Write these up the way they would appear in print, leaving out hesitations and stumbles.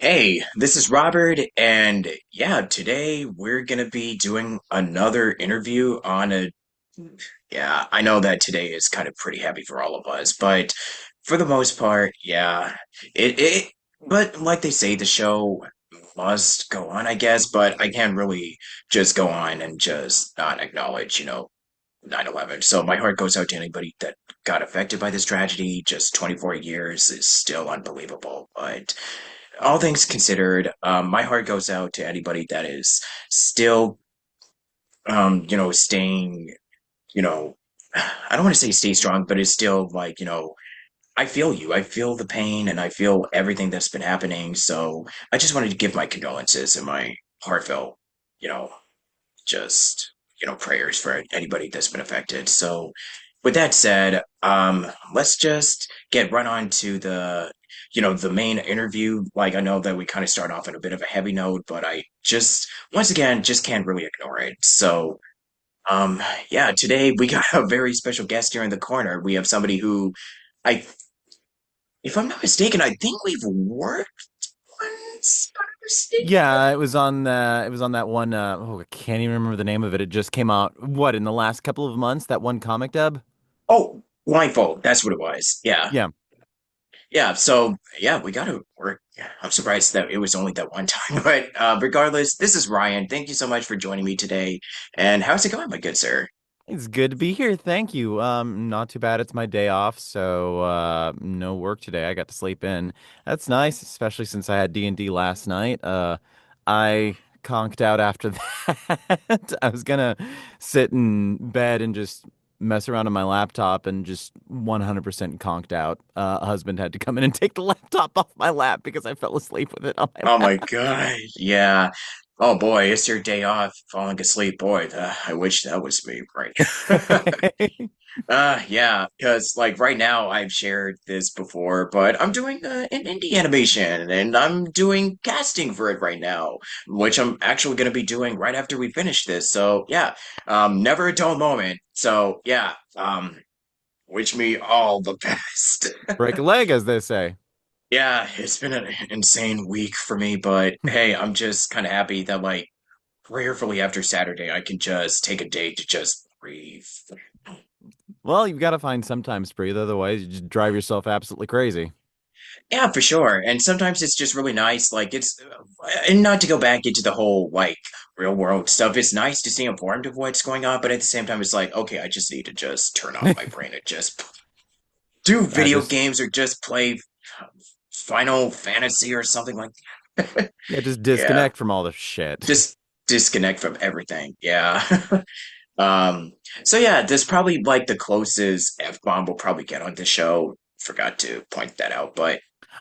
Hey, this is Robert, and yeah, today we're gonna be doing another interview on a. Yeah, I know that today is kind of pretty heavy for all of us, but for the most part, yeah, it. But like they say, the show must go on, I guess. But I can't really just go on and just not acknowledge, 9/11. So my heart goes out to anybody that got affected by this tragedy. Just 24 years is still unbelievable, but all things considered, my heart goes out to anybody that is still, staying, you know, I don't want to say stay strong, but it's still like, I feel you. I feel the pain and I feel everything that's been happening. So I just wanted to give my condolences and my heartfelt, you know, just, prayers for anybody that's been affected. So with that said, let's just get right on to the main interview. Like I know that we kind of start off on a bit of a heavy note, but I just once again just can't really ignore it. So yeah, today we got a very special guest here in the corner. We have somebody who I if I'm not mistaken, I think we've worked once, if I'm not mistaken. Yeah, it was on that one I can't even remember the name of it. It just came out in the last couple of months, that one comic dub? Oh, blindfold, that's what it was. Yeah. Yeah. Yeah, so yeah, we got to work. Yeah, I'm surprised that it was only that one time, but regardless, this is Ryan. Thank you so much for joining me today. And how's it going, my good sir? It's good to be here. Thank you. Not too bad. It's my day off, so no work today. I got to sleep in. That's nice, especially since I had D&D last night. I conked out after that. I was gonna sit in bed and just mess around on my laptop and just 100% conked out. A husband had to come in and take the laptop off my lap because I fell asleep with it on my Oh my lap. God, yeah. Oh boy, it's your day off, falling asleep. Boy, I wish that was me right now. Yeah, because like right now I've shared this before, but I'm doing an indie animation and I'm doing casting for it right now, which I'm actually going to be doing right after we finish this. So yeah, never a dull moment. So yeah, wish me all the best. Break a leg, as they say. Yeah, it's been an insane week for me, but hey, I'm just kind of happy that like prayerfully after Saturday I can just take a day to just breathe. Well, you've got to find some time to breathe, otherwise you just drive yourself absolutely crazy. Yeah, for sure. And sometimes it's just really nice. Like, and not to go back into the whole, like, real world stuff, it's nice to stay informed of what's going on. But at the same time, it's like, okay, I just need to just turn off my brain and just do Yeah, video just games or just play Final Fantasy or something like that. yeah, just Yeah, disconnect from all the shit. just disconnect from everything. Yeah. Um, so yeah, this probably like the closest F-bomb we'll probably get on the show. Forgot to point that out, but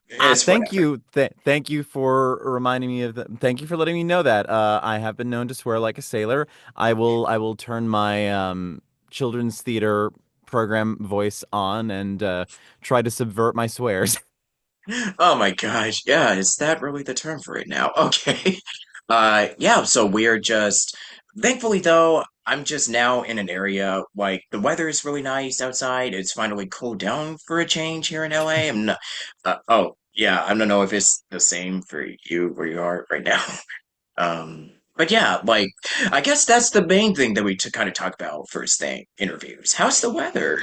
it's Thank whatever. you. Thank you for reminding me of that. Thank you for letting me know that. I have been known to swear like a sailor. I will turn my children's theater program voice on and try to subvert my swears. Oh my gosh. Yeah, is that really the term for it now? Okay. Yeah, so we're just thankfully though, I'm just now in an area like the weather is really nice outside. It's finally cooled down for a change here in LA. I'm not yeah, I don't know if it's the same for you where you are right now. But yeah, like I guess that's the main thing that we to kind of talk about first thing, interviews. How's the weather?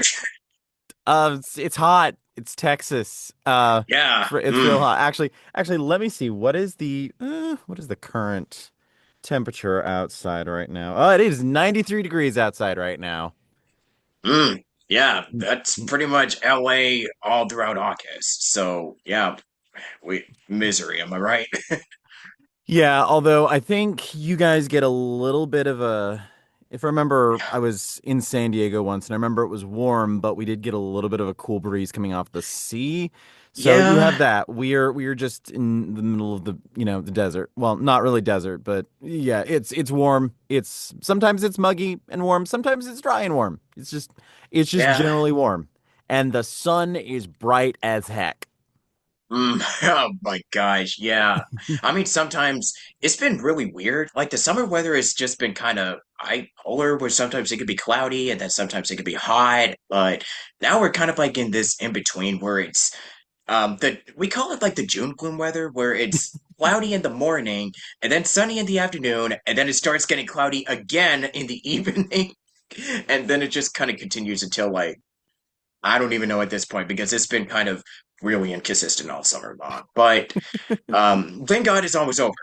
It's hot. It's Texas. Yeah. It's real hot. Actually, let me see. What is the current temperature outside right now? Oh, it is 93 degrees outside right now. Yeah, that's pretty much LA all throughout August. So yeah, we misery, am I right? Yeah, although I think you guys get a little bit of a. If I remember, I was in San Diego once, and I remember it was warm, but we did get a little bit of a cool breeze coming off the sea. So you have Yeah, that. We are just in the middle of the desert. Well, not really desert, but yeah, it's warm. It's sometimes it's muggy and warm. Sometimes it's dry and warm. It's just yeah. generally warm, and the sun is bright as heck. Oh my gosh, yeah. I mean, sometimes it's been really weird. Like the summer weather has just been kind of bipolar, where sometimes it could be cloudy and then sometimes it could be hot. But now we're kind of like in this in between where it's The we call it like the June gloom weather, where it's cloudy in the morning and then sunny in the afternoon, and then it starts getting cloudy again in the evening, and then it just kind of continues until like I don't even know at this point because it's been kind of really inconsistent all summer long. But thank God it's almost over.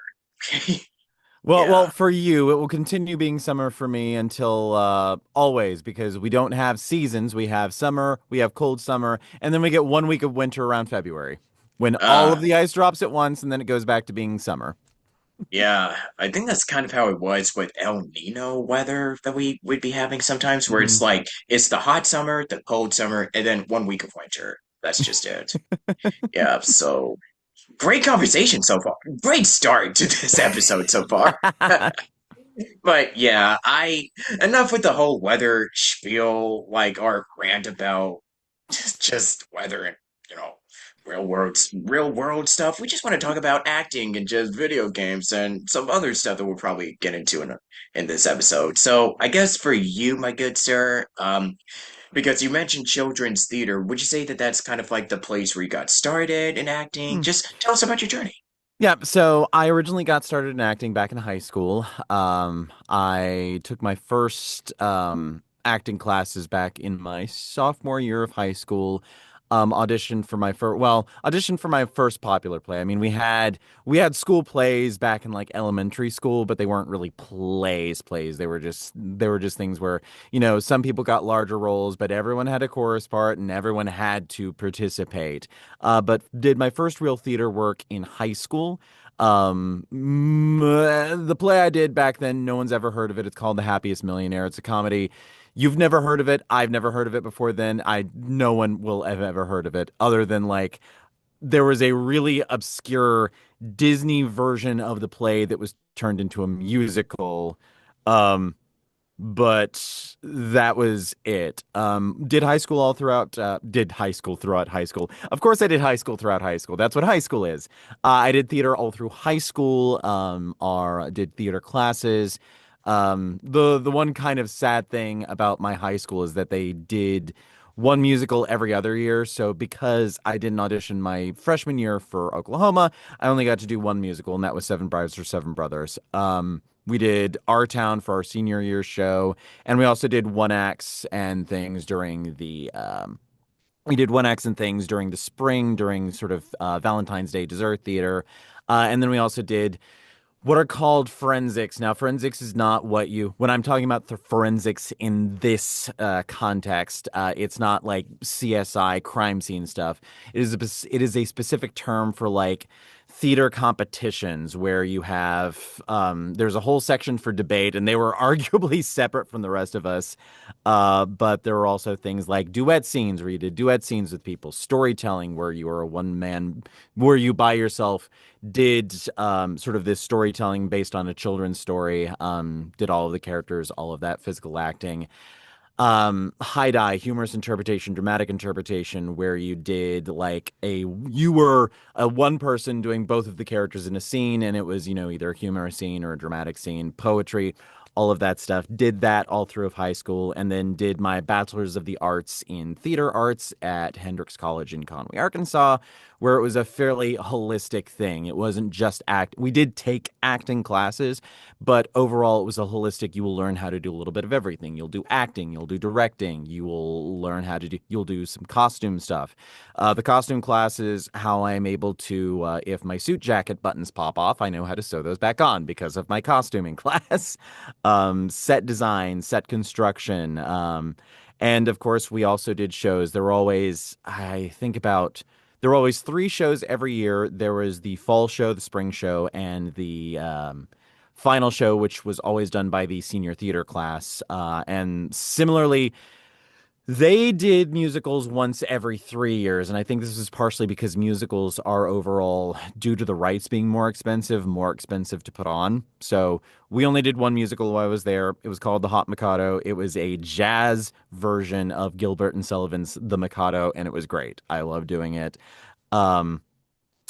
Well, Yeah. for you, it will continue being summer for me until always because we don't have seasons. We have summer, we have cold summer, and then we get 1 week of winter around February when all of Uh the ice drops at once, and then it goes back to being summer. yeah, I think that's kind of how it was with El Nino weather that we would be having sometimes, where it's Mhm. like it's the hot summer, the cold summer, and then 1 week of winter. That's just it. Yeah, so great conversation so far. Great start to this episode so far. But yeah, I enough with the whole weather spiel, like our rant about just weather and you know real world stuff. We just want to talk about acting and just video games and some other stuff that we'll probably get into in this episode. So I guess for you, my good sir, because you mentioned children's theater, would you say that that's kind of like the place where you got started in acting? Just tell us about your journey. Yeah, so I originally got started in acting back in high school. I took my first acting classes back in my sophomore year of high school. Auditioned for my first popular play. I mean, we had school plays back in like elementary school, but they weren't really plays. They were just things where, some people got larger roles, but everyone had a chorus part and everyone had to participate. But did my first real theater work in high school. The play I did back then, no one's ever heard of it. It's called The Happiest Millionaire. It's a comedy. You've never heard of it. I've never heard of it before then. No one will have ever heard of it other than like there was a really obscure Disney version of the play that was turned into a musical. Um, but that was it. Did high school throughout high school. Of course, I did high school throughout high school. That's what high school is. I did theater all through high school, or did theater classes. The one kind of sad thing about my high school is that they did one musical every other year. So because I didn't audition my freshman year for Oklahoma, I only got to do one musical, and that was Seven Brides for Seven Brothers. We did Our Town for our senior year show, and we also did one acts and things during the we did one acts and things during the spring during sort of Valentine's Day dessert theater, and then we also did what are called forensics. Now, forensics is not when I'm talking about the forensics in this context, it's not like CSI crime scene stuff. It is a specific term for like theater competitions where you have, there's a whole section for debate, and they were arguably separate from the rest of us. But there were also things like duet scenes where you did duet scenes with people, storytelling where you were a one man, where you by yourself did sort of this storytelling based on a children's story, did all of the characters, all of that physical acting. High die, humorous interpretation, dramatic interpretation, where you were a one person doing both of the characters in a scene, and it was, either a humorous scene or a dramatic scene, poetry, all of that stuff. Did that all through of high school, and then did my bachelor's of the arts in theater arts at Hendrix College in Conway, Arkansas, where it was a fairly holistic thing. It wasn't just act. We did take acting classes, but overall, it was a holistic. You will learn how to do a little bit of everything. You'll do acting, you'll do directing, you'll do some costume stuff. The costume class is how I'm able to, if my suit jacket buttons pop off, I know how to sew those back on because of my costuming class. Set design, set construction. And of course, we also did shows. There were always three shows every year. There was the fall show, the spring show, and the final show, which was always done by the senior theater class. And similarly, they did musicals once every 3 years. And I think this is partially because musicals are overall, due to the rights being more expensive to put on. So we only did one musical while I was there. It was called The Hot Mikado. It was a jazz version of Gilbert and Sullivan's The Mikado, and it was great. I love doing it. Um,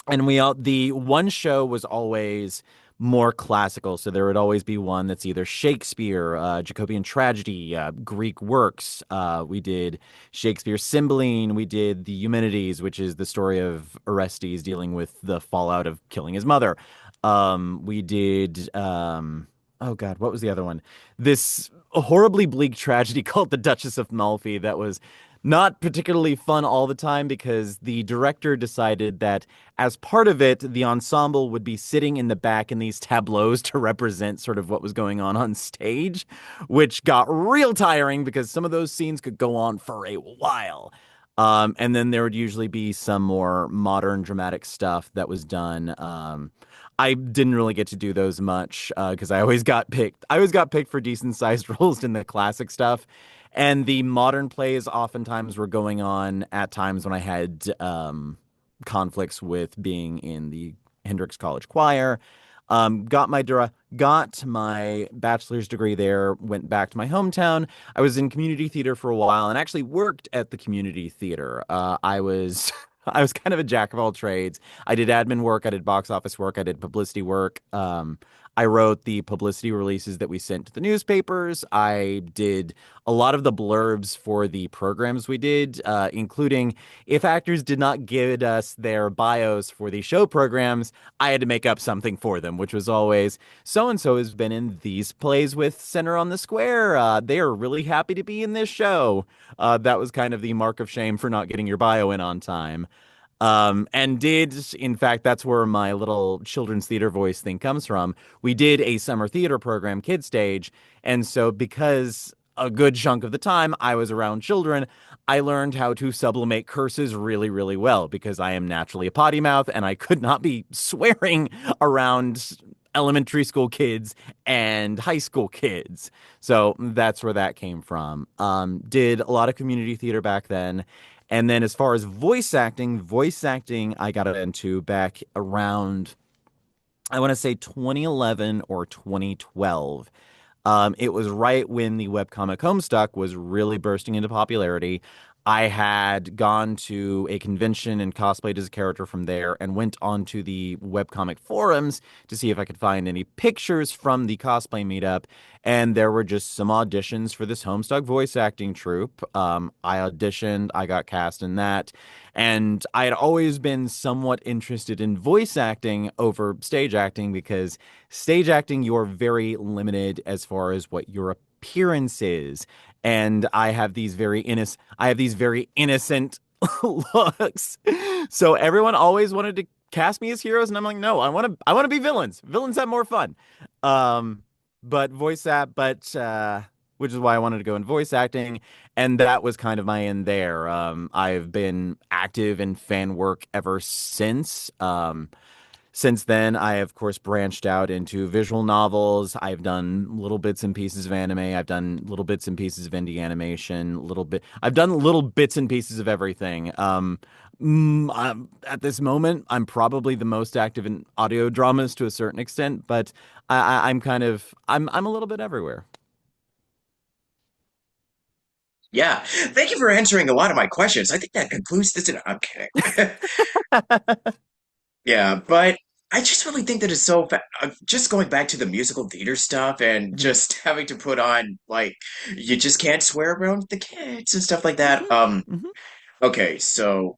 and the one show was always more classical. So there would always be one that's either Shakespeare, Jacobean tragedy, Greek works. We did Shakespeare's Cymbeline. We did the Eumenides, which is the story of Orestes dealing with the fallout of killing his mother. We did, oh God, what was the other one? This horribly bleak tragedy called The Duchess of Malfi that was not particularly fun all the time because the director decided that as part of it, the ensemble would be sitting in the back in these tableaus to represent sort of what was going on stage, which got real tiring because some of those scenes could go on for a while. And then there would usually be some more modern dramatic stuff that was done. I didn't really get to do those much because I always got picked. I always got picked for decent sized roles in the classic stuff. And the modern plays oftentimes were going on at times when I had conflicts with being in the Hendrix College Choir. Got my bachelor's degree there. Went back to my hometown. I was in community theater for a while and actually worked at the community theater. I was I was kind of a jack of all trades. I did admin work, I did box office work, I did publicity work. I wrote the publicity releases that we sent to the newspapers. I did a lot of the blurbs for the programs we did, including if actors did not give us their bios for the show programs, I had to make up something for them, which was always so and so has been in these plays with Center on the Square. They are really happy to be in this show. That was kind of the mark of shame for not getting your bio in on time. And did, in fact, that's where my little children's theater voice thing comes from. We did a summer theater program, Kid Stage. And so, because a good chunk of the time I was around children, I learned how to sublimate curses really, really well because I am naturally a potty mouth and I could not be swearing around elementary school kids and high school kids. So that's where that came from. Did a lot of community theater back then. And then as far as voice acting I got into back around, I want to say 2011 or 2012. It was right when the webcomic Homestuck was really bursting into popularity. I had gone to a convention and cosplayed as a character from there and went onto the webcomic forums to see if I could find any pictures from the cosplay meetup. And there were just some auditions for this Homestuck voice acting troupe. I auditioned, I got cast in that. And I had always been somewhat interested in voice acting over stage acting because stage acting, you're very limited as far as what your appearance is. And I have these very innocent looks. So everyone always wanted to cast me as heroes, and I'm like, no, I want to be villains. Villains have more fun. Um, but voice act, but which is why I wanted to go in voice acting, and that was kind of my end there. I've been active in fan work ever since. Since then, I of course branched out into visual novels. I've done little bits and pieces of anime. I've done little bits and pieces of indie animation. I've done little bits and pieces of everything. At this moment, I'm probably the most active in audio dramas to a certain extent, but I'm kind of I'm a little bit everywhere. Yeah, thank you for answering a lot of my questions. I think that concludes this. I'm kidding. Yeah, but I just really think that it's so just going back to the musical theater stuff and Mhm. just having to put on like you just can't swear around the kids and stuff like that. Mhm. Mhm. Okay, so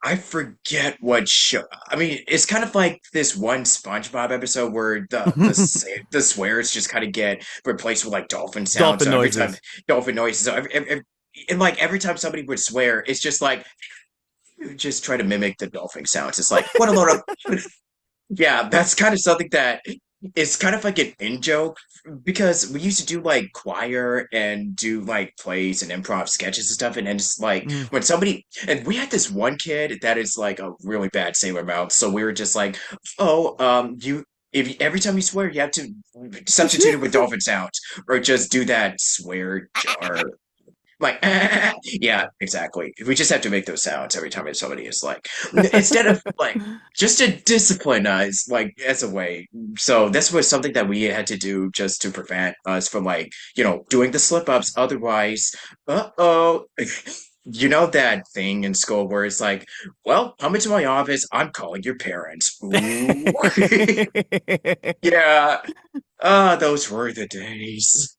I forget what show. I mean, it's kind of like this one SpongeBob episode where the swears just kind of get replaced with like dolphin sounds. Dolphin So every time noises. dolphin noises, so and like every time somebody would swear, it's just like just try to mimic the dolphin sounds. It's like what a load of yeah, that's kind of something that is kind of like an in joke because we used to do like choir and do like plays and improv sketches and stuff. And then it's like Mm. when somebody, and we had this one kid that is like a really bad sailor mouth. So we were just like, oh, if every time you swear, you have to substitute it with dolphin sounds or just do that swear jar like, yeah, exactly. We just have to make those sounds every time somebody is like, instead of like, just to discipline us, like, as a way. So this was something that we had to do just to prevent us from, like, doing the slip ups. Otherwise, uh-oh. You know that thing in school where it's like, well, come into my office, I'm calling your parents. Ooh. Yeah. Ah, those were the days.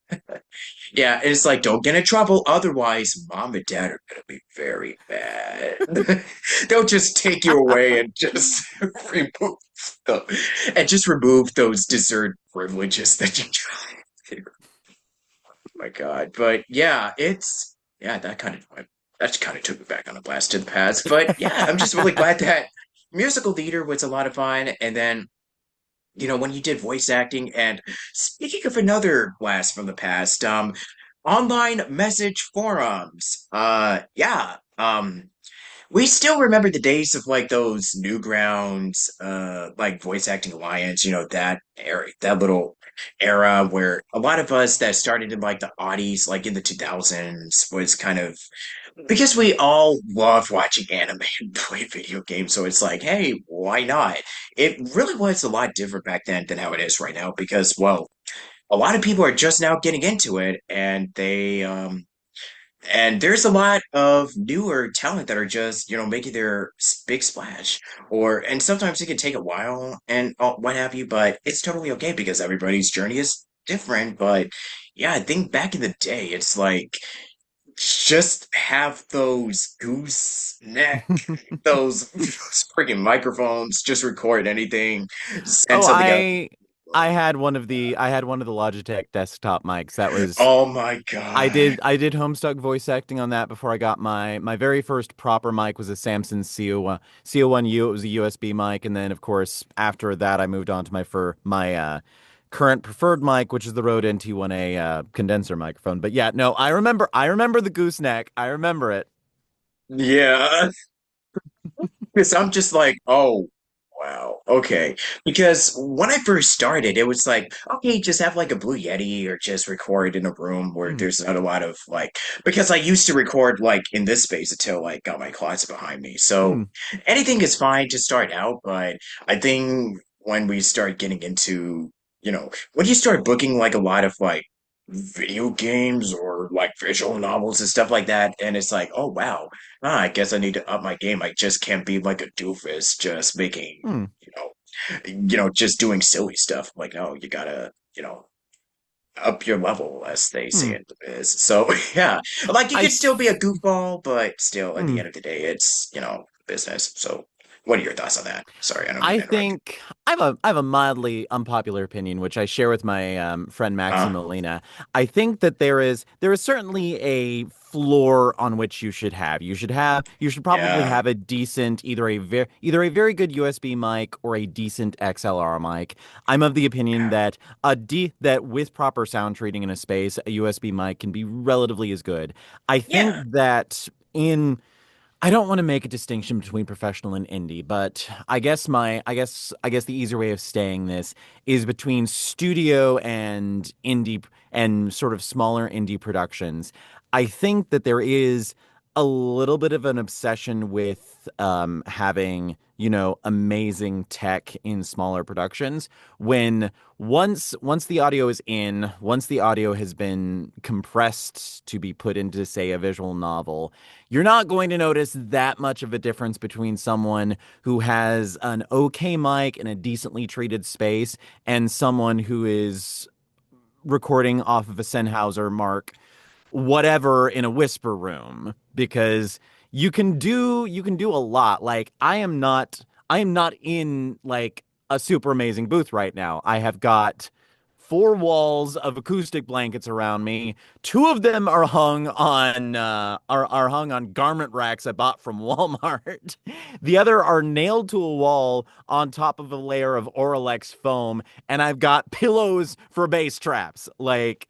Yeah, it's like, don't get in trouble, otherwise, mom and dad are gonna be very mad. They'll just take you away and just remove remove those dessert privileges that you tried. My God. But yeah, that kind of took me back on a blast to the past. But yeah, I'm just really glad that musical theater was a lot of fun. And then, when you did voice acting, and speaking of another blast from the past, online message forums. We still remember the days of like those Newgrounds, like voice acting alliance, that era, that little era where a lot of us that started in like the oddies, like in the 2000s, was kind of because we all loved watching anime and play video games. So it's like, hey, why not? It really was a lot different back then than how it is right now because, well, a lot of people are just now getting into it, and there's a lot of newer talent that are just, making their big splash. And sometimes it can take a while and what have you, but it's totally okay because everybody's journey is different. But yeah, I think back in the day, it's like just have those those freaking microphones, just record anything, send Oh, something out. I had one of the Logitech desktop mics. That was Oh my God. I did Homestuck voice acting on that before I got my very first proper mic was a Samson CO1U. It was a USB mic, and then of course after that I moved on to my current preferred mic, which is the Rode NT1A condenser microphone. But yeah, no, I remember the gooseneck. I remember it. Yeah. Because I'm just like, oh, wow, okay. Because when I first started, it was like, okay, just have like a Blue Yeti or just record in a room where Mm, there's not a lot of like, because I used to record like in this space until like got my closet behind me. So mm. anything is fine to start out, but I think when we start getting into, when you start booking like a lot of like video games or like visual novels and stuff like that, and it's like, oh wow. I guess I need to up my game. I just can't be like a doofus just making, Hmm. just doing silly stuff. Like, no, you gotta, up your level, as they say Hmm. in the biz. So yeah, like you I could still be a th- goofball, but still at the hmm. end of the day, it's, business. So what are your thoughts on that? Sorry, I don't mean I to interrupt you. think I have a mildly unpopular opinion, which I share with my friend Maxi Uh, Molina. I think that there is certainly a floor on which you should probably yeah, have a decent either a very good USB mic or a decent XLR mic. I'm of the opinion yeah, that that with proper sound treating in a space, a USB mic can be relatively as good. I think yeah, that in I don't want to make a distinction between professional and indie, but I guess the easier way of saying this is between studio and indie and sort of smaller indie productions. I think that there is a little bit of an obsession with having, amazing tech in smaller productions when once the audio is in, once the audio has been compressed to be put into, say, a visual novel, you're not going to notice that much of a difference between someone who has an okay mic in a decently treated space and someone who is recording off of a Sennheiser Mark whatever in a whisper room because you can do a lot. Like I am not in like a super amazing booth right now. I have got four walls of acoustic blankets around me. Two of them are hung on are hung on garment racks I bought from Walmart. The other are nailed to a wall on top of a layer of Oralex foam, and I've got pillows for bass traps. Like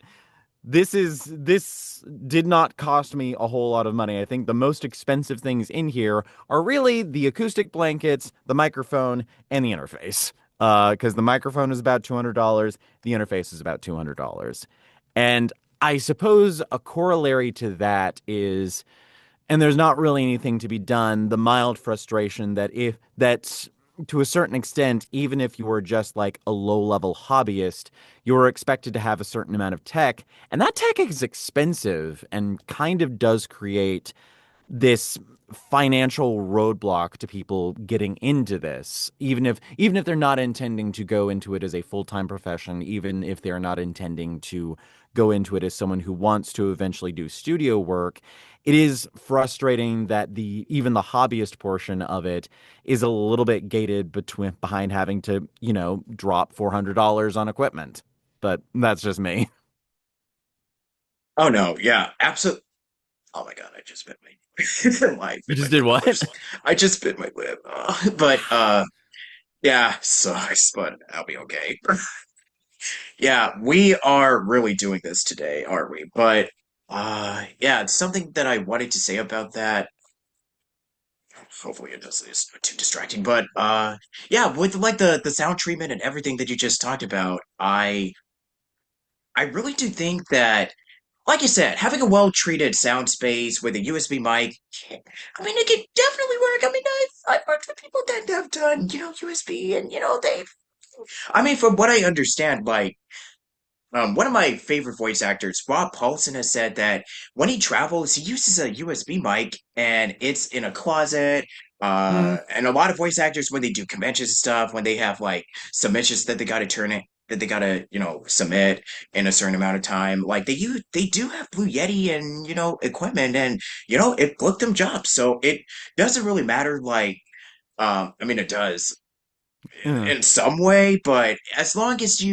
this did not cost me a whole lot of money. I think the most expensive things in here are really the acoustic blankets, the microphone, and the interface. Because the microphone is about $200, the interface is about $200. And I suppose a corollary to that is, and there's not really anything to be done, the mild frustration that if that's to a certain extent, even if you were just like a low level hobbyist, you're expected to have a certain amount of tech, and that tech is expensive and kind of does create this financial roadblock to people getting into this, even if they're not intending to go into it as a full-time profession, even if they're not intending to go into it as someone who wants to eventually do studio work. It is frustrating that the even the hobbyist portion of it is a little bit gated between behind having to, drop $400 on equipment. But that's just me. Oh no, yeah, absolutely. Oh my God, I just bit my You my just did lip. what? I just bit my lip. But yeah, sucks, but I'll be okay. Yeah, we are really doing this today, aren't we? But yeah, it's something that I wanted to say about that. Hopefully it doesn't it's not too distracting. But yeah, with like the sound treatment and everything that you just talked about, I really do think that, like you said, having a well-treated sound space with a USB mic, I mean, it can definitely work. I mean, I've worked with people that have done, USB, and I mean, from what I understand, like, one of my favorite voice actors, Rob Paulson, has said that when he travels, he uses a USB mic and it's in a closet. Mm, And a lot of voice actors, when they do conventions and stuff, when they have like submissions that they got to that they got to, submit in a certain amount of time, like they do have Blue Yeti and, equipment and, it booked them jobs. So it doesn't really matter. Like, I mean, it does mm, in some way, but as long as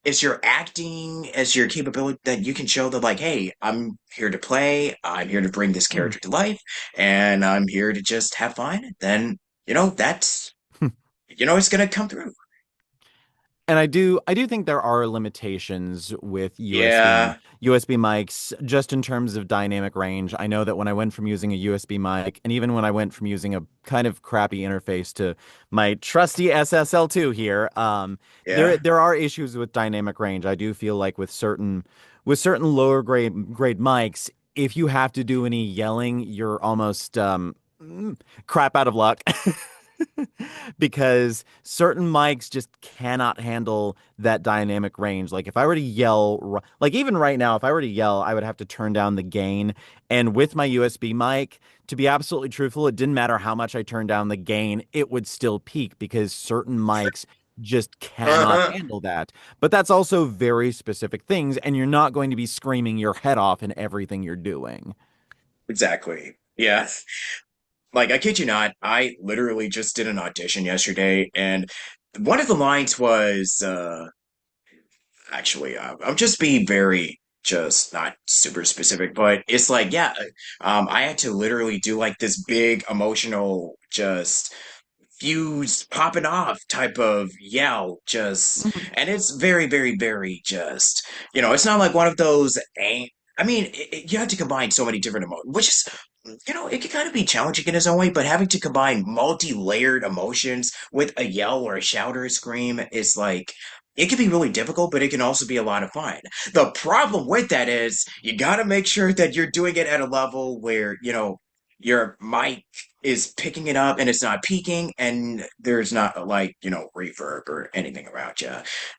as you're acting, as your capability that you can show that, like, hey, I'm here to play, I'm here to bring this mm. character to life, and I'm here to just have fun, then, that's, it's gonna come through. And I do think there are limitations with Yeah, USB mics just in terms of dynamic range. I know that when I went from using a USB mic and even when I went from using a kind of crappy interface to my trusty SSL2 here, there yeah. there are issues with dynamic range. I do feel like with certain lower grade mics, if you have to do any yelling, you're almost crap out of luck. Because certain mics just cannot handle that dynamic range. Like if I were to yell, like even right now, if I were to yell, I would have to turn down the gain. And with my USB mic, to be absolutely truthful, it didn't matter how much I turned down the gain, it would still peak because certain mics just cannot Uh-huh. handle that. But that's also very specific things, and you're not going to be screaming your head off in everything you're doing. Exactly. Yeah. Like, I kid you not, I literally just did an audition yesterday, and one of the lines was, actually, I'm just being very just not super specific, but it's like, yeah, I had to literally do like this big emotional, just fuse popping off type of yell, just, Mhm. and it's very, very, very just, it's not like one of those. I mean, you have to combine so many different emotions, which is, it can kind of be challenging in its own way, but having to combine multi-layered emotions with a yell or a shout or a scream is like, it can be really difficult, but it can also be a lot of fun. The problem with that is you got to make sure that you're doing it at a level where, your mic is picking it up and it's not peaking and there's not like, reverb or anything around you.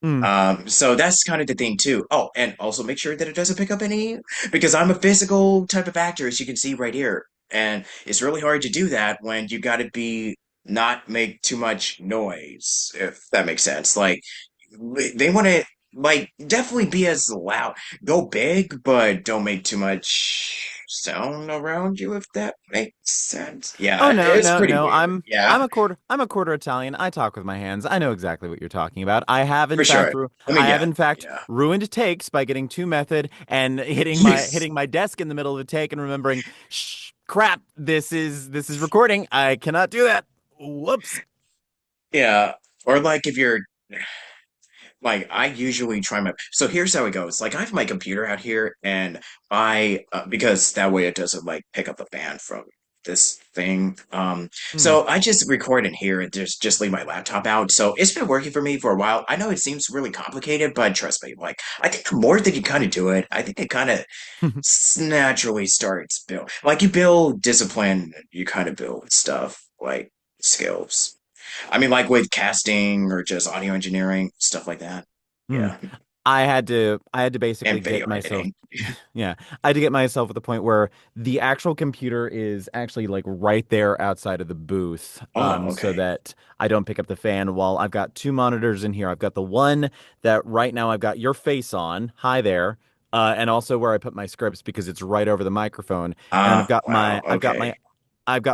Mm. So that's kind of the thing too. Oh, and also make sure that it doesn't pick up any, because I'm a physical type of actor, as you can see right here. And it's really hard to do that when you got to be not make too much noise, if that makes sense. Like they want to like definitely be as loud, go big, but don't make too much sound around you, if that makes sense. Oh Yeah, no, it's no, pretty no. weird. I'm Yeah, a quarter Italian. I talk with my hands. I know exactly what you're talking about. I have in for fact sure. ru I mean, I have yeah, in fact yeah. ruined takes by getting too method and hitting my Yes. hitting my desk in the middle of a take and remembering, shh, crap, this is recording. I cannot do that. Whoops. Yeah. Or like if you're like I usually try my so here's how it goes. Like I have my computer out here and I because that way it doesn't like pick up the band from this thing. Hmm. So I just record in here and just leave my laptop out. So it's been working for me for a while. I know it seems really complicated, but trust me, like I think the more that you kind of do it, I think it kind of naturally starts build. Like you build discipline, you kind of build stuff like skills. I mean, like with casting or just audio engineering, stuff like that. Hmm. Yeah. I had to basically and get video myself editing. yeah, I had to get myself at the point where the actual computer is actually like right there outside of the booth, Oh, so okay. that I don't pick up the fan while I've got two monitors in here. I've got the one that right now I've got your face on, hi there, and also where I put my scripts because it's right over the microphone. And then I've Ah, got wow. Okay.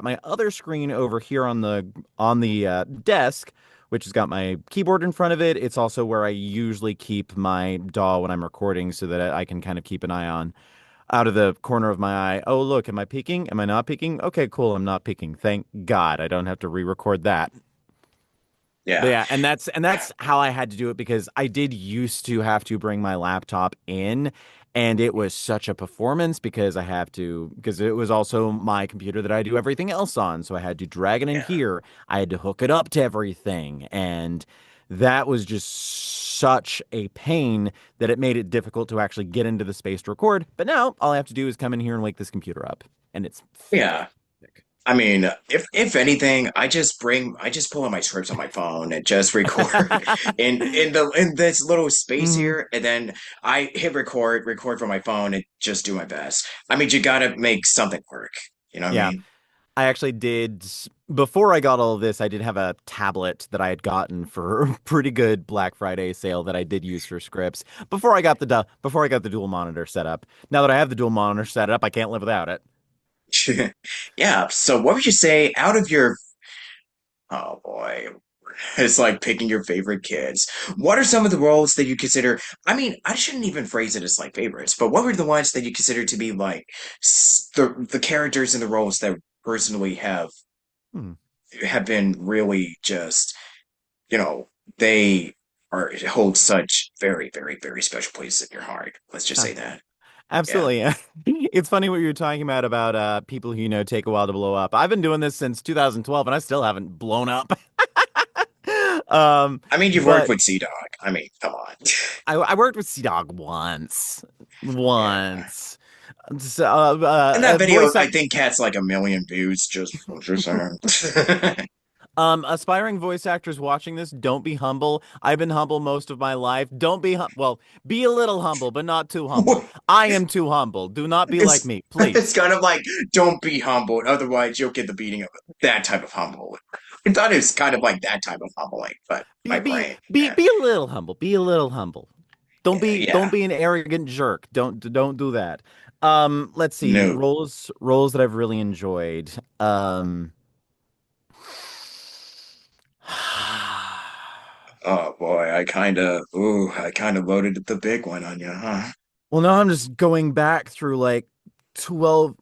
my other screen over here on the desk, which has got my keyboard in front of it. It's also where I usually keep my DAW when I'm recording so that I can kind of keep an eye on out of the corner of my eye. Oh, look, am I peeking? Am I not peeking? Okay, cool. I'm not peeking. Thank God I don't have to re-record that. But Yeah. yeah, and that's how I had to do it because I did used to have to bring my laptop in, and it was such a performance because it was also my computer that I do everything else on. So I had to drag it in Yeah. here. I had to hook it up to everything, and that was just such a pain that it made it difficult to actually get into the space to record. But now all I have to do is come in here and wake this computer up, and it's Yeah. fantastic. I mean, if anything, I just pull out my scripts on my phone and just record in this little space Mhm. here, and then I hit record from my phone, and just do my best. I mean, you gotta make something work. You know what I Yeah. mean? I actually did, before I got all of this, I did have a tablet that I had gotten for a pretty good Black Friday sale that I did use for scripts before I got the dual monitor set up. Now that I have the dual monitor set up, I can't live without it. Yeah. So, what would you say out of your? Oh boy, it's like picking your favorite kids. What are some of the roles that you consider? I mean, I shouldn't even phrase it as like favorites, but what were the ones that you consider to be like the characters and the roles that personally Hmm. have been really just, you know, they are hold such very, very, very special places in your heart. Let's just Huh. say that. Yeah. Absolutely. It's funny what you're talking about people who take a while to blow up. I've been doing this since 2012 and I still haven't blown up. Um, I mean, you've worked but with Sea Dog. I mean, come on. I worked with Sea Dog once. Yeah. Once. So, In that video, voice I act think Cat's like 1 million views. Just saying. Aspiring voice actors watching this, don't be humble. I've been humble most of my life. Don't be well, be a little humble, but not too humble. I am too humble. Do not be like It's me, it's please. kind of like don't be humbled, otherwise you'll get the beating of that type of humbling. I thought it was kind of like that type of humbling, but Be my be brain, be yeah, be a little humble. Be a little humble. Don't yeah, be don't yeah. be an arrogant jerk. Don't do that. Let's see. No. Roles that I've really enjoyed. Um Oh boy, I kind of loaded the big one on you, huh? Well, now I'm just going back through like 12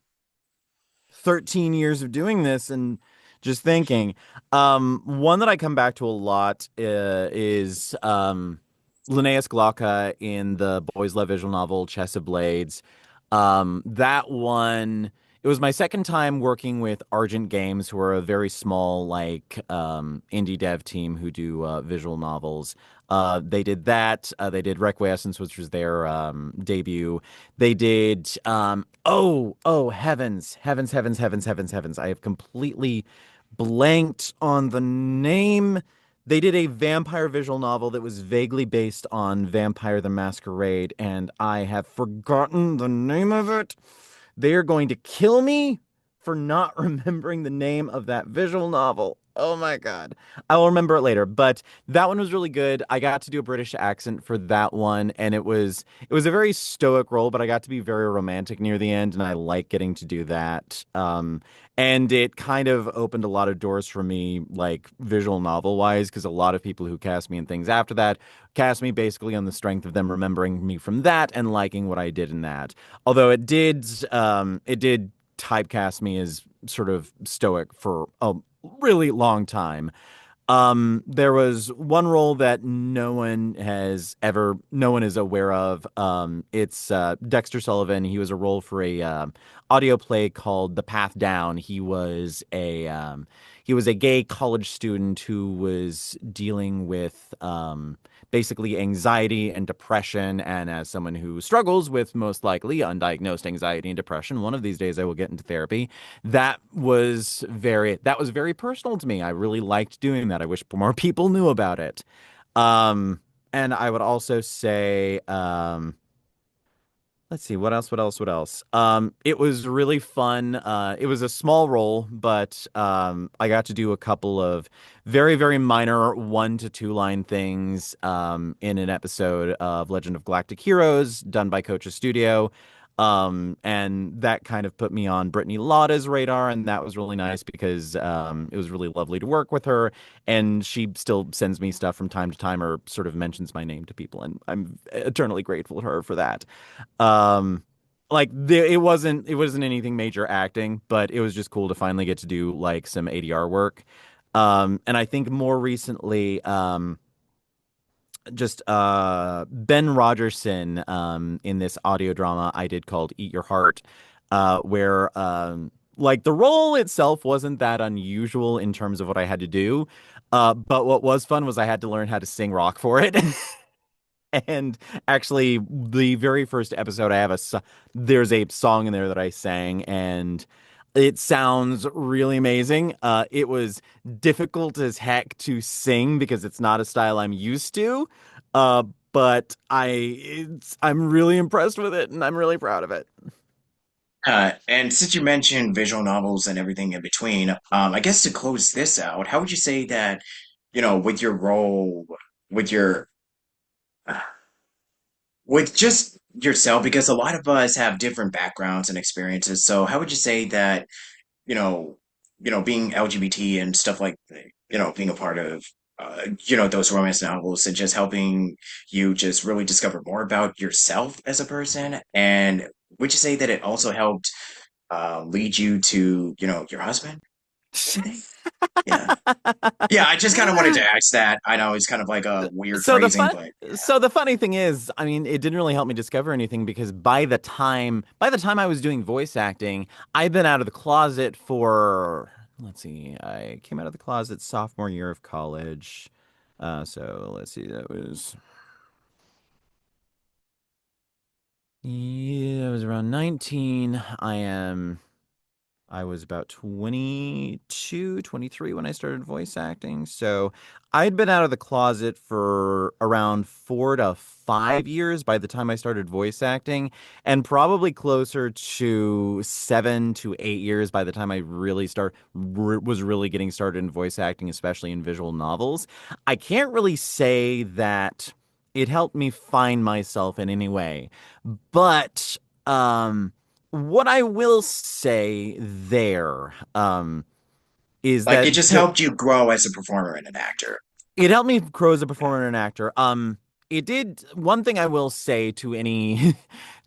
13 years of doing this and just thinking. One that I come back to a lot is Linnaeus Glauca in the Boys Love visual novel Chess of Blades. That one, it was my second time working with Argent Games, who are a very small, like, indie dev team who do visual novels. They did that. They did Requiescence, which was their debut. They did heavens. I have completely blanked on the name. They did a vampire visual novel that was vaguely based on Vampire the Masquerade, and I have forgotten the name of it. They are going to kill me for not remembering the name of that visual novel. Oh my God. I will remember it later, but that one was really good. I got to do a British accent for that one, and it was a very stoic role, but I got to be very romantic near the end, and I like getting to do that. And it kind of opened a lot of doors for me, like visual novel wise, because a lot of people who cast me in things after that cast me basically on the strength of them remembering me from that and liking what I did in that. Although it did typecast me as sort of stoic for a really long time. There was one role that no one is aware of. It's Dexter Sullivan. He was a role for a audio play called The Path Down. He was a gay college student who was dealing with basically anxiety and depression. And as someone who struggles with most likely undiagnosed anxiety and depression, one of these days I will get into therapy. That was very personal to me. I really liked doing that. I wish more people knew about it. Um, And I would also say, let's see, what else, what else, what else? It was really fun. It was a small role, but I got to do a couple of very, very minor 1 to 2 line things in an episode of Legend of Galactic Heroes done by Coach's Studio. And that kind of put me on Brittany Lauda's radar, and that was really nice because it was really lovely to work with her, and she still sends me stuff from time to time or sort of mentions my name to people, and I'm eternally grateful to her for that. Um, it wasn't anything major acting, but it was just cool to finally get to do like some ADR work. And I think more recently, just Ben Rogerson in this audio drama I did called Eat Your Heart, where like the role itself wasn't that unusual in terms of what I had to do. But what was fun was I had to learn how to sing rock for it. And actually, the very first episode, there's a song in there that I sang, and it sounds really amazing. It was difficult as heck to sing because it's not a style I'm used to. Uh, but I'm really impressed with it, and I'm really proud of it. And since you mentioned visual novels and everything in between, I guess to close this out, how would you say that, with your role, with your, with just yourself, because a lot of us have different backgrounds and experiences. So how would you say that, you know, being LGBT and stuff like, being a part of, those romance novels and just helping you just really discover more about yourself as a person? And would you say that it also helped lead you to, your husband? Anything? Yeah. Yeah, I just kind of wanted to ask that. I know it's kind of like a weird So the phrasing, fun but so the funny thing is, I mean, it didn't really help me discover anything because by the time I was doing voice acting, I'd been out of the closet for, let's see, I came out of the closet sophomore year of college. So let's see, that was, yeah, I was around 19. I was about 22, 23 when I started voice acting. So I'd been out of the closet for around 4 to 5 years by the time I started voice acting, and probably closer to 7 to 8 years by the time I was really getting started in voice acting, especially in visual novels. I can't really say that it helped me find myself in any way, but um what I will say there is like that it just helped you grow as a performer and an actor. it helped me grow as a performer and an actor. It did. One thing I will say to any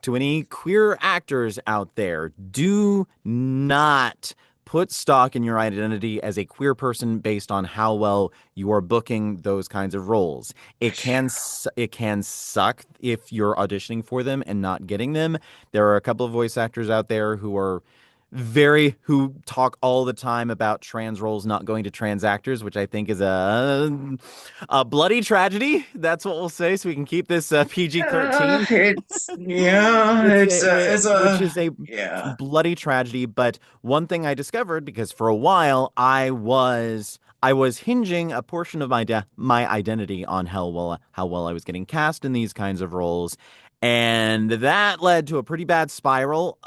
to any queer actors out there: do not put stock in your identity as a queer person based on how well you are booking those kinds of roles. It can suck if you're auditioning for them and not getting them. There are a couple of voice actors out there who talk all the time about trans roles not going to trans actors, which I think is a bloody tragedy. That's what we'll say, so we can keep this PG-13. It's yeah, Which is a yeah. bloody tragedy. But one thing I discovered, because for a while I was hinging a portion of my identity on how well I was getting cast in these kinds of roles. And that led to a pretty bad spiral,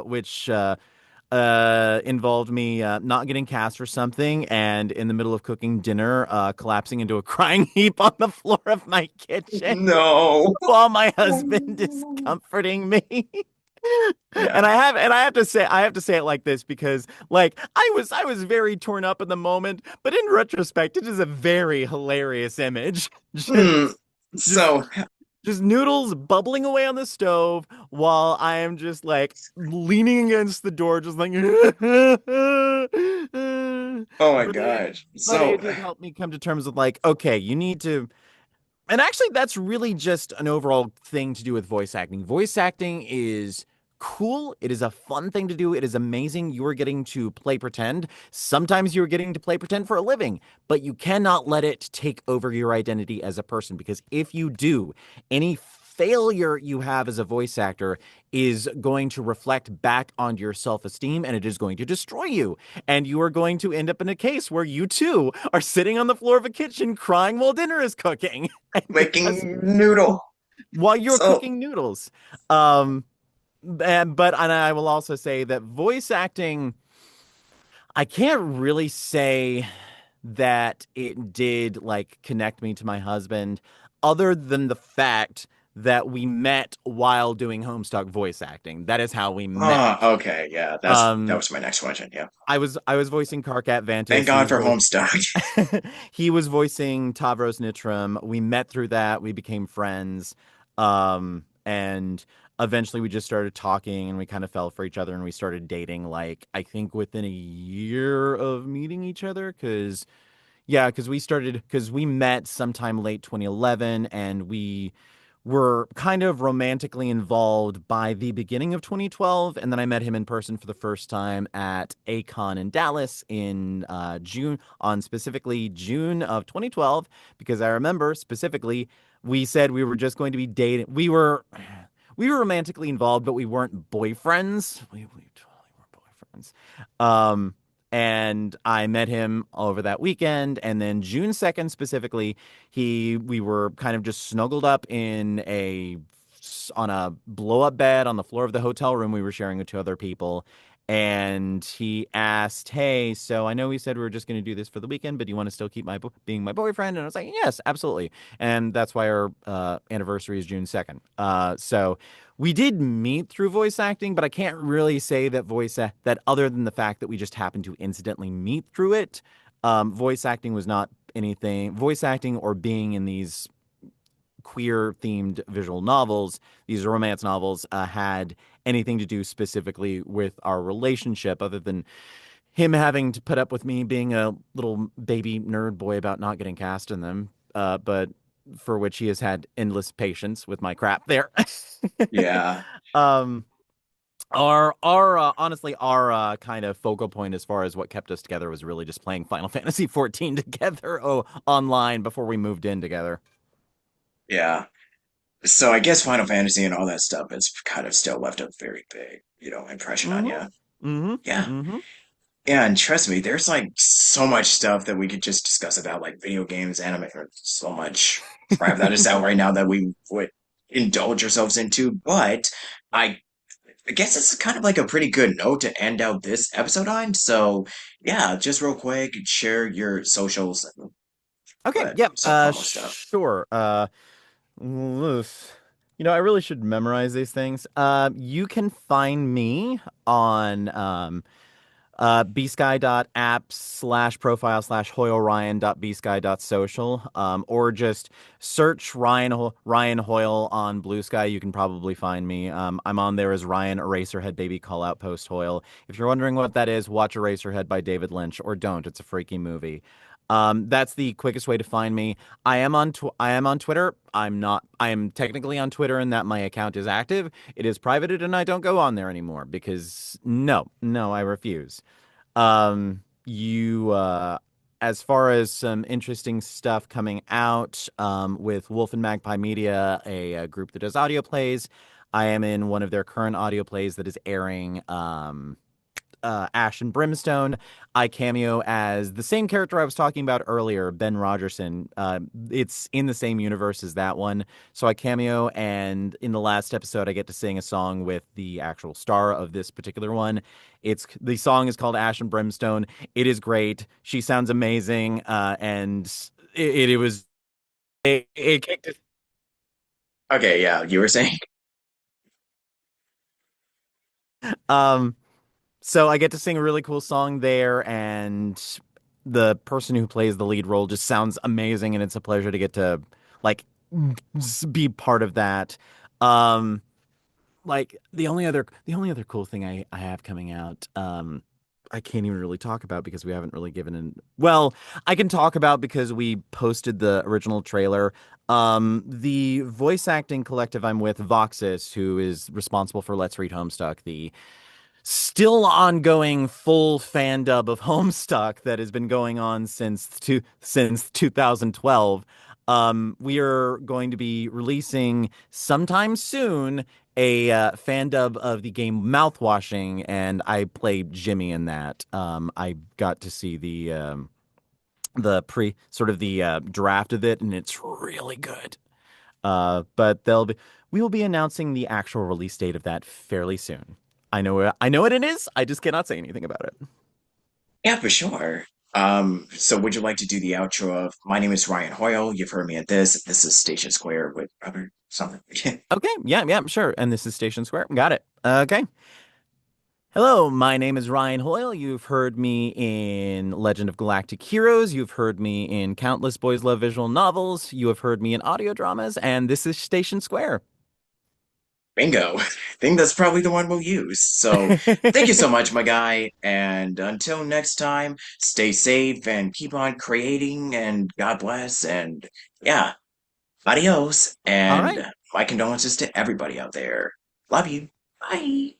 which involved me not getting cast for something, and in the middle of cooking dinner, collapsing into a crying heap on the floor of my kitchen No. while my husband is comforting me. And Yeah. I have to say it like this because like I was very torn up in the moment, but in retrospect, it is a very hilarious image. Hmm. Just So, just noodles bubbling away on the stove while I am just like leaning against the door, just like oh my but it gosh. but So, it did help me come to terms with like, okay, you need to. And actually, that's really just an overall thing to do with voice acting. Voice acting is cool. It is a fun thing to do. It is amazing. You are getting to play pretend. Sometimes you're getting to play pretend for a living, but you cannot let it take over your identity as a person because if you do, any failure you have as a voice actor is going to reflect back onto your self-esteem and it is going to destroy you. And you are going to end up in a case where you too are sitting on the floor of a kitchen crying while dinner is cooking. And because Making noodle. while you're So cooking noodles. Um, and I will also say that voice acting, I can't really say that it did like connect me to my husband, other than the fact that we met while doing Homestuck voice acting. That is how we met. okay, yeah, that Um, was my next question. Yeah. I was voicing Karkat Thank Ventus. He God was for voice Homestuck. he was voicing Tavros Nitram. We met through that. We became friends. And eventually we just started talking and we kind of fell for each other and we started dating like I think within a year of meeting each other because we met sometime late 2011 and we were kind of romantically involved by the beginning of 2012. And then I met him in person for the first time at ACON in Dallas in June, on specifically June of 2012, because I remember specifically we said we were just going to be dating. We were romantically involved, but we weren't boyfriends. We totally were boyfriends. Um, and I met him over that weekend, and then June 2nd specifically, we were kind of just snuggled up on a blow up bed on the floor of the hotel room we were sharing with two other people. And he asked, "Hey, so I know we said we were just going to do this for the weekend, but do you want to still keep being my boyfriend?" And I was like, "Yes, absolutely." And that's why our anniversary is June 2nd. So we did meet through voice acting, but I can't really say that that other than the fact that we just happened to incidentally meet through it, voice acting was not anything. Voice acting or being in these queer themed visual novels, these romance novels, had anything to do specifically with our relationship, other than him having to put up with me being a little baby nerd boy about not getting cast in them. But for which he has had endless patience with my crap there. Yeah, um, our honestly our kind of focal point as far as what kept us together was really just playing Final Fantasy 14 together online before we moved in together. yeah. So I guess Final Fantasy and all that stuff has kind of still left a very big, impression on you. Mm-hmm. Mm-hmm. Yeah. Mm-hmm. Yeah, and trust me, there's like so much stuff that we could just discuss about like video games, anime, or so much crap that is out right now that we would indulge ourselves into. But I I guess it's kind of like a pretty good note to end out this episode on. So yeah, just real quick, share your socials and all Okay, that yep. some promo stuff. Sure. Oof. I really should memorize these things. You can find me on bsky.app/profile/hoyleryan.bsky.social, or just search Ryan Hoyle on Blue Sky. You can probably find me. I'm on there as Ryan Eraserhead Baby Call Out Post Hoyle. If you're wondering what that is, watch Eraserhead by David Lynch, or don't. It's a freaky movie. That's the quickest way to find me. I am on Twitter. I'm not. I am technically on Twitter in that my account is active. It is privated, and I don't go on there anymore because no, I refuse. You As far as some interesting stuff coming out with Wolf and Magpie Media, a group that does audio plays. I am in one of their current audio plays that is airing Ash and Brimstone. I cameo as the same character I was talking about earlier, Ben Rogerson. It's in the same universe as that one. So I cameo, and in the last episode, I get to sing a song with the actual star of this particular one. The song is called Ash and Brimstone. It is great. She sounds amazing, and it was it kicked it. Okay, yeah, you were saying. Um, So I get to sing a really cool song there, and the person who plays the lead role just sounds amazing, and it's a pleasure to get to like be part of that. Um, like the only other cool thing I have coming out, I can't even really talk about because we haven't really given an well, I can talk about because we posted the original trailer. The voice acting collective I'm with, Voxus, who is responsible for Let's Read Homestuck, the still ongoing full fan dub of Homestuck that has been going on since 2012. We are going to be releasing sometime soon a fan dub of the game Mouthwashing, and I played Jimmy in that. I got to see the pre sort of the draft of it, and it's really good. But we will be announcing the actual release date of that fairly soon. I know what it is. I just cannot say anything about it. Yeah, for sure. So would you like to do the outro of my name is Ryan Hoyle. You've heard me at this. This is Station Square with Robert something. Okay, yeah, yeah, sure. And this is Station Square. Got it. Okay. Hello, my name is Ryan Hoyle. You've heard me in Legend of Galactic Heroes. You've heard me in countless Boys Love visual novels. You have heard me in audio dramas, and this is Station Square. Bingo. I think that's probably the one we'll use. So thank you so much, my guy. And until next time, stay safe and keep on creating and God bless. And yeah, adios. All right. And my condolences to everybody out there. Love you. Bye.